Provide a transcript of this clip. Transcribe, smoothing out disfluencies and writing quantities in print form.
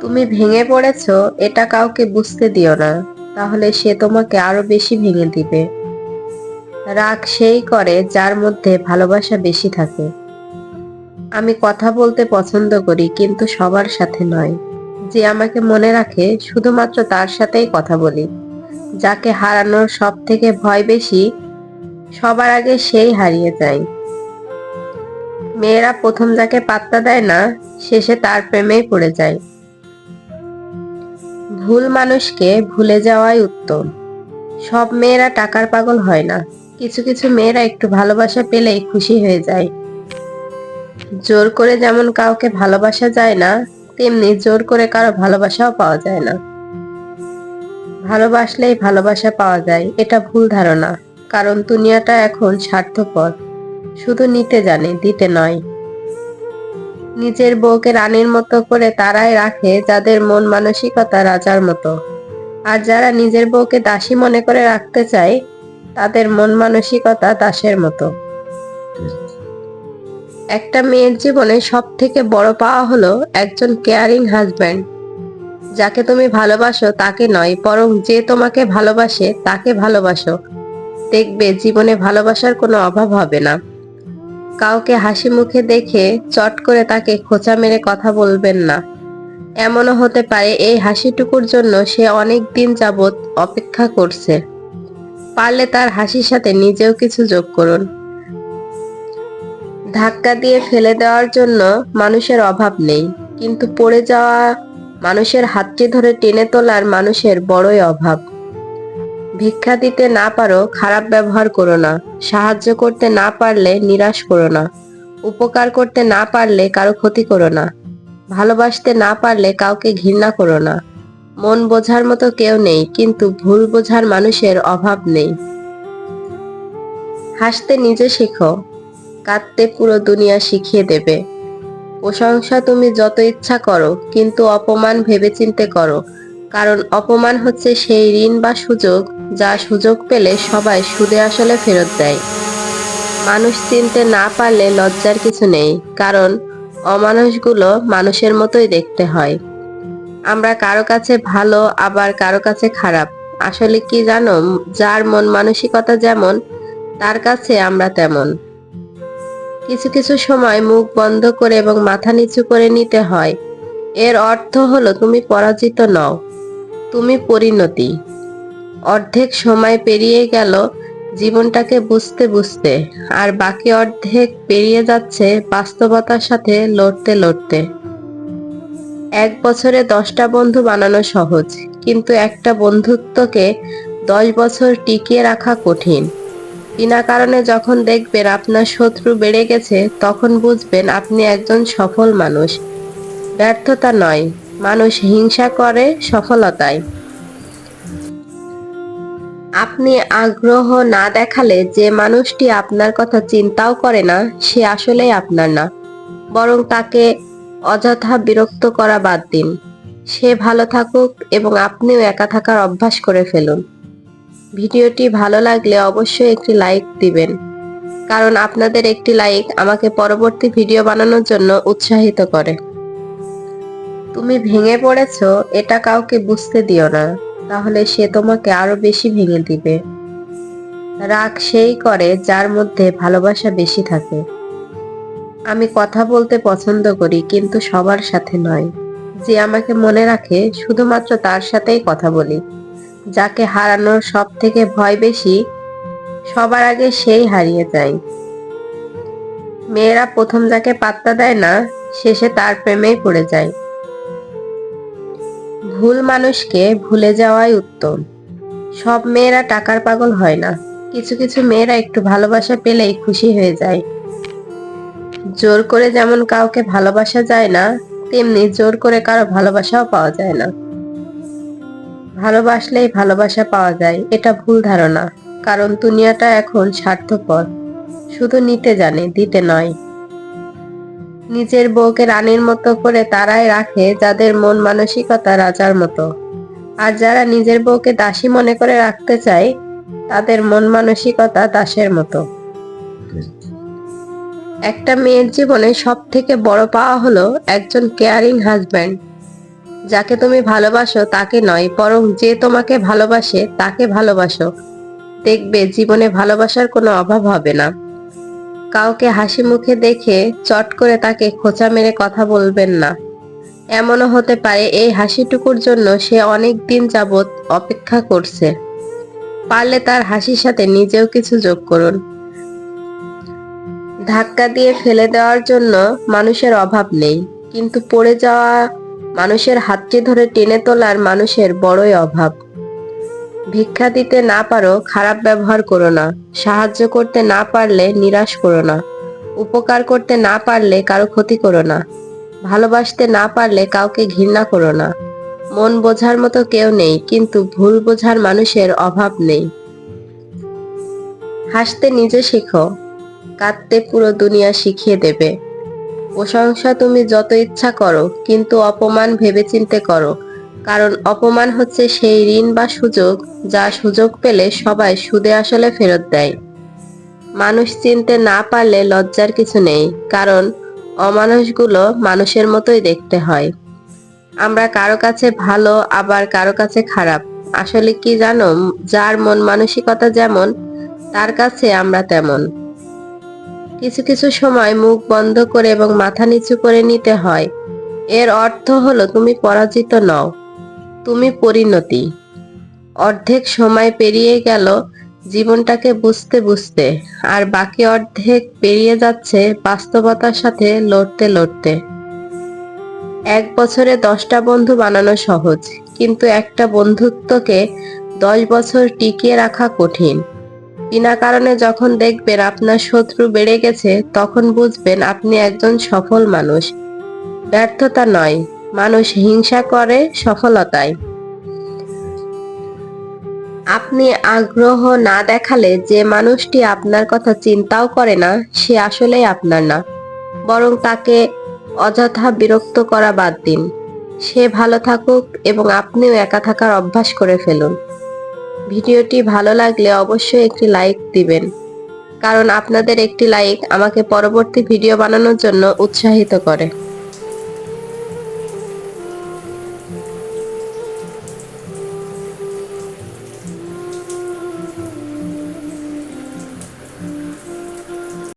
তুমি ভেঙে পড়েছো, এটা কাউকে বুঝতে দিও না, তাহলে সে তোমাকে আরো বেশি ভেঙে দিবে। রাগ সেই করে যার মধ্যে ভালোবাসা বেশি থাকে। আমি কথা বলতে পছন্দ করি, কিন্তু সবার সাথে নয়। যে আমাকে মনে রাখে শুধুমাত্র তার সাথেই কথা বলি। যাকে হারানোর সব থেকে ভয় বেশি, সবার আগে সেই হারিয়ে যায়। মেয়েরা প্রথম যাকে পাত্তা দেয় না, শেষে তার প্রেমেই পড়ে যায়। ভুল মানুষকে ভুলে যাওয়াই উত্তম। সব মেয়েরা টাকার পাগল হয় না। কিছু কিছু মেয়েরা একটু ভালোবাসা পেলেই খুশি হয়ে যায়। জোর করে যেমন কাউকে ভালোবাসা যায় না, তেমনি জোর করে কারো ভালোবাসাও পাওয়া যায় না। ভালোবাসলেই ভালোবাসা পাওয়া যায়, এটা ভুল ধারণা। কারণ দুনিয়াটা এখন স্বার্থপর, শুধু নিতে জানে, দিতে নয়। নিজের বউকে রানীর মতো করে তারাই রাখে যাদের মন মানসিকতা রাজার মতো। আর যারা নিজের বউকে দাসী মনে করে রাখতে চায়, তাদের মন মানসিকতা দাসের মতো। একটা মেয়ের জীবনে সব থেকে বড় পাওয়া হলো একজন কেয়ারিং হাজব্যান্ড। যাকে তুমি ভালোবাসো তাকে নয়, বরং যে তোমাকে ভালোবাসে তাকে ভালোবাসো। দেখবে জীবনে ভালোবাসার কোনো অভাব হবে না। কাউকে হাসি মুখে দেখে চট করে তাকে খোঁচা মেরে কথা বলবেন না। এমনও হতে পারে এই হাসিটুকুর জন্য সে অনেক দিন যাবৎ অপেক্ষা করছে। পারলে তার হাসির সাথে নিজেও কিছু যোগ করুন। ধাক্কা দিয়ে ফেলে দেওয়ার জন্য মানুষের অভাব নেই, কিন্তু পড়ে যাওয়া মানুষের হাতটি ধরে টেনে তোলার মানুষের বড়ই অভাব। ভিক্ষা দিতে না পারো, খারাপ ব্যবহার করো না। সাহায্য করতে না পারলে নিরাশ করো না। উপকার করতে না পারলে কারো ক্ষতি করো না। ভালোবাসতে না পারলে কাউকে ঘৃণা করো না। মন বোঝার মতো কেউ নেই, কিন্তু ভুল বোঝার মানুষের অভাব নেই। হাসতে নিজে শেখো, কাঁদতে পুরো দুনিয়া শিখিয়ে দেবে। প্রশংসা তুমি যত ইচ্ছা করো, কিন্তু অপমান ভেবেচিন্তে করো। কারণ অপমান হচ্ছে সেই ঋণ বা সুযোগ, যা সুযোগ পেলে সবাই সুদে আসলে ফেরত দেয়। মানুষ চিনতে না পারলে লজ্জার কিছু নেই, কারণ অমানুষগুলো মানুষের মতোই দেখতে হয়। আমরা কারো কাছে ভালো, আবার কারো কাছে খারাপ। আসলে কি জানো, যার মন মানসিকতা যেমন, তার কাছে আমরা তেমন। কিছু কিছু সময় মুখ বন্ধ করে এবং মাথা নিচু করে নিতে হয়। এর অর্থ হলো তুমি পরাজিত নও, তুমি পরিণতি। অর্ধেক সময় পেরিয়ে গেল জীবনটাকে বুঝতে বুঝতে, আর বাকি অর্ধেক পেরিয়ে যাচ্ছে বাস্তবতার সাথে লড়তে লড়তে। এক বছরে 10টা বন্ধু বানানো সহজ, কিন্তু একটা বন্ধুত্বকে 10 বছর টিকিয়ে রাখা কঠিন। বিনা কারণে যখন দেখবেন আপনার শত্রু বেড়ে গেছে, তখন বুঝবেন আপনি একজন সফল মানুষ। ব্যর্থতা নয়, মানুষ হিংসা করে সফলতায়। আপনি আগ্রহ না দেখালে যে মানুষটি আপনার কথা চিন্তাও করে না, সে আসলেই আপনার না। বরং তাকে অযথা বিরক্ত করা বাদ দিন। সে ভালো থাকুক এবং আপনিও একা থাকার অভ্যাস করে ফেলুন। ভিডিওটি ভালো লাগলে অবশ্যই একটি লাইক দিবেন, কারণ আপনাদের একটি লাইক আমাকে পরবর্তী ভিডিও বানানোর জন্য উৎসাহিত করে। তুমি ভেঙে পড়েছো, এটা কাউকে বুঝতে দিও না, তাহলে সে তোমাকে আরো বেশি ভেঙে দিবে। রাগ সেই করে যার মধ্যে ভালোবাসা বেশি থাকে। আমি কথা বলতে পছন্দ করি, কিন্তু সবার সাথে নয়। যে আমাকে মনে রাখে শুধুমাত্র তার সাথেই কথা বলি। যাকে হারানোর সব থেকে ভয় বেশি, সবার আগে সেই হারিয়ে যায়। মেয়েরা প্রথম যাকে পাত্তা দেয় না, শেষে তার প্রেমেই পড়ে যায়। ভুল মানুষকে ভুলে যাওয়াই উত্তম। সব মেয়েরা টাকার পাগল হয় না। কিছু কিছু মেয়েরা একটু ভালোবাসা পেলেই খুশি হয়ে যায়। জোর করে যেমন কাউকে ভালোবাসা যায় না, তেমনি জোর করে কারো ভালোবাসাও পাওয়া যায় না। ভালোবাসলেই ভালোবাসা পাওয়া যায়, এটা ভুল ধারণা। কারণ দুনিয়াটা এখন স্বার্থপর, শুধু নিতে জানে, দিতে নয়। নিজের বউকে রানীর মতো করে তারাই রাখে যাদের মন মানসিকতা রাজার মতো। আর যারা নিজের বউকে দাসী মনে করে রাখতে চায়, তাদের মন মানসিকতা দাসের মতো। একটা মেয়ের জীবনে সব থেকে বড় পাওয়া হলো একজন কেয়ারিং হাজব্যান্ড। যাকে তুমি ভালোবাসো তাকে নয়, বরং যে তোমাকে ভালোবাসে তাকে ভালোবাসো। দেখবে জীবনে ভালোবাসার কোনো অভাব হবে না। কাউকে হাসি মুখে দেখে চট করে তাকে খোঁচা মেরে কথা বলবেন না। এমনও হতে পারে এই হাসিটুকুর জন্য সে অনেক দিন যাবৎ অপেক্ষা করছে। পারলে তার হাসির সাথে নিজেও কিছু যোগ করুন। ধাক্কা দিয়ে ফেলে দেওয়ার জন্য মানুষের অভাব নেই, কিন্তু পড়ে যাওয়া মানুষের হাতটি ধরে টেনে তোলার মানুষের বড়ই অভাব। ভিক্ষা দিতে না পারো, খারাপ ব্যবহার করো না। সাহায্য করতে না পারলে নিরাশ করো না। উপকার করতে না পারলে কারো ক্ষতি করো না। ভালোবাসতে না পারলে কাউকে ঘৃণা করো না। মন বোঝার মতো কেউ নেই, কিন্তু ভুল বোঝার মানুষের অভাব নেই। হাসতে নিজে শেখো, কাঁদতে পুরো দুনিয়া শিখিয়ে দেবে। প্রশংসা তুমি যত ইচ্ছা করো, কিন্তু অপমান ভেবেচিন্তে করো, কারণ অপমান হচ্ছে সেই ঋণ বা সুযোগ যা সুযোগ পেলে সবাই সুদে আসলে ফেরত দেয়। মানুষ চিনতে না পারলে লজ্জার কিছু নেই, কারণ অমানুষগুলো মানুষের মতোই দেখতে হয়। আমরা কারো কাছে ভালো, আবার কারো কাছে খারাপ। আসলে কি জানো, যার মন মানসিকতা যেমন, তার কাছে আমরা তেমন। কিছু কিছু সময় মুখ বন্ধ করে এবং মাথা নিচু করে নিতে হয়। এর অর্থ হলো তুমি পরাজিত নও, তুমি পরিণতি। অর্ধেক সময় পেরিয়ে গেল জীবনটাকে বুঝতে বুঝতে, আর বাকি অর্ধেক পেরিয়ে যাচ্ছে বাস্তবতার সাথে লড়তে লড়তে। 1 বছরে 10টা বন্ধু বানানো সহজ, কিন্তু একটা বন্ধুত্বকে 10 বছর টিকিয়ে রাখা কঠিন। বিনা কারণে যখন দেখবেন আপনার শত্রু বেড়ে গেছে, তখন বুঝবেন আপনি একজন সফল মানুষ। ব্যর্থতা নয়, মানুষ হিংসা করে সফলতায়। আপনি আগ্রহ না দেখালে যে মানুষটি আপনার কথা চিন্তাও করে না, সে আসলেই আপনার না, বরং তাকে অযথা বিরক্ত করা বাদ দিন। সে ভালো থাকুক এবং আপনিও একা থাকার অভ্যাস করে ফেলুন। ভিডিওটি ভালো লাগলে অবশ্যই একটি লাইক দিবেন, কারণ আপনাদের একটি লাইক আমাকে পরবর্তী ভিডিও বানানোর জন্য উৎসাহিত করে।